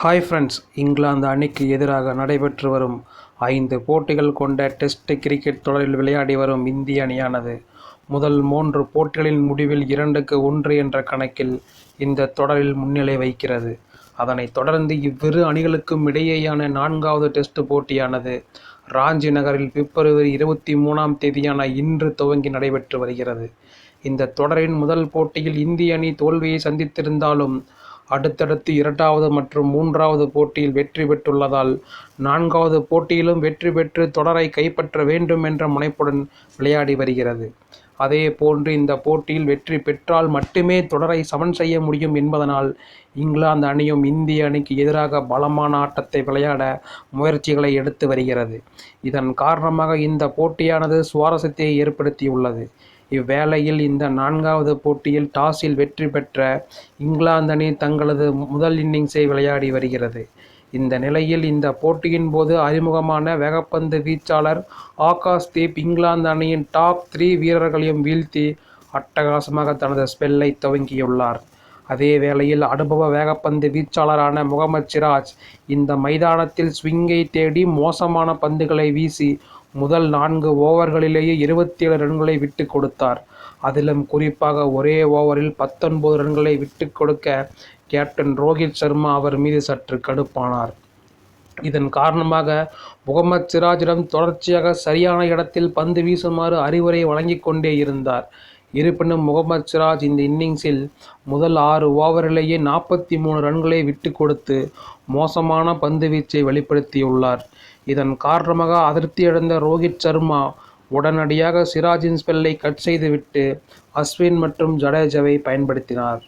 Hi friends, England அணிக்கு எதிராக நடைபெற்று வரும் 5 போட்டிகள் கொண்ட டெஸ்ட் கிரிக்கெட் தொடரில் விளையாடி வரும் இந்திய அணியானது முதல் 3 போட்டிகளின் முடிவில் 2-1 என்ற கணக்கில் இந்த தொடரில் முன்னிலை வகிக்கிறது. அதனைத் தொடர்ந்து இவ்விரு அணிகளுக்கும் இடையேயான 4வது டெஸ்ட் போட்டியானது ராஞ்சி நகரில் பிப்ரவரி 23ஆம் தேதியான இன்று துவங்கி நடைபெற்று வருகிறது. இந்த தொடரின் முதல் போட்டியில் இந்திய அணி தோல்வியை சந்தித்திருந்தாலும் அடுத்தடுத்து 2வது மற்றும் 3வது போட்டியில் வெற்றி பெற்றுள்ளதால் 4வது போட்டியிலும் வெற்றி பெற்று தொடரை கைப்பற்ற வேண்டும் என்ற முனைப்புடன் விளையாடி வருகிறது. அதே போன்று இந்த போட்டியில் வெற்றி பெற்றால் மட்டுமே தொடரை சமன் செய்ய முடியும் என்பதனால் இங்கிலாந்து அணியும் இந்திய அணிக்கு எதிராக பலமான ஆட்டத்தை விளையாட முயற்சிகளை எடுத்து வருகிறது. இதன் காரணமாக இந்த போட்டியானது சுவாரஸ்யத்தை ஏற்படுத்தியுள்ளது. இவ்வேளையில் இந்த 4வது போட்டியில் டாஸில் வெற்றி பெற்ற இங்கிலாந்து அணி தங்களது முதல் இன்னிங்ஸை விளையாடி வருகிறது. இந்த நிலையில் இந்த போட்டியின் போது அறிமுகமான வேகப்பந்து வீச்சாளர் ஆகாஷ் தீப் இங்கிலாந்து அணியின் டாப் 3 வீரர்களையும் வீழ்த்தி அட்டகாசமாக தனது ஸ்பெல்லை துவங்கியுள்ளார். அதே வேளையில் அனுபவ வேகப்பந்து வீச்சாளரான முகமது சிராஜ் இந்த மைதானத்தில் ஸ்விங்கை தேடி மோசமான பந்துகளை வீசி முதல் 4 ஓவர்களிலேயே 27 ரன்களை விட்டு கொடுத்தார். அதிலும் குறிப்பாக ஒரே ஓவரில் 19 ரன்களை விட்டு கொடுக்க கேப்டன் ரோஹித் சர்மா அவர் மீது சற்று கடுப்பானார். இதன் காரணமாக முகமது சிராஜிடம் தொடர்ச்சியாக சரியான இடத்தில் பந்து வீசுமாறு அறிவுரை வழங்கிக் கொண்டே இருந்தார். இருப்பினும் முகமது சிராஜ் இந்த இன்னிங்ஸில் முதல் 6 ஓவரிலேயே 43 ரன்களை விட்டு கொடுத்து மோசமான பந்து வீச்சை வெளிப்படுத்தியுள்ளார். இதன் காரணமாக அதிருப்தியடைந்த ரோஹித் சர்மா உடனடியாக சிராஜின் ஸ்பெல்லை கட் செய்துவிட்டு அஸ்வின் மற்றும் ஜடேஜாவை பயன்படுத்தினார்.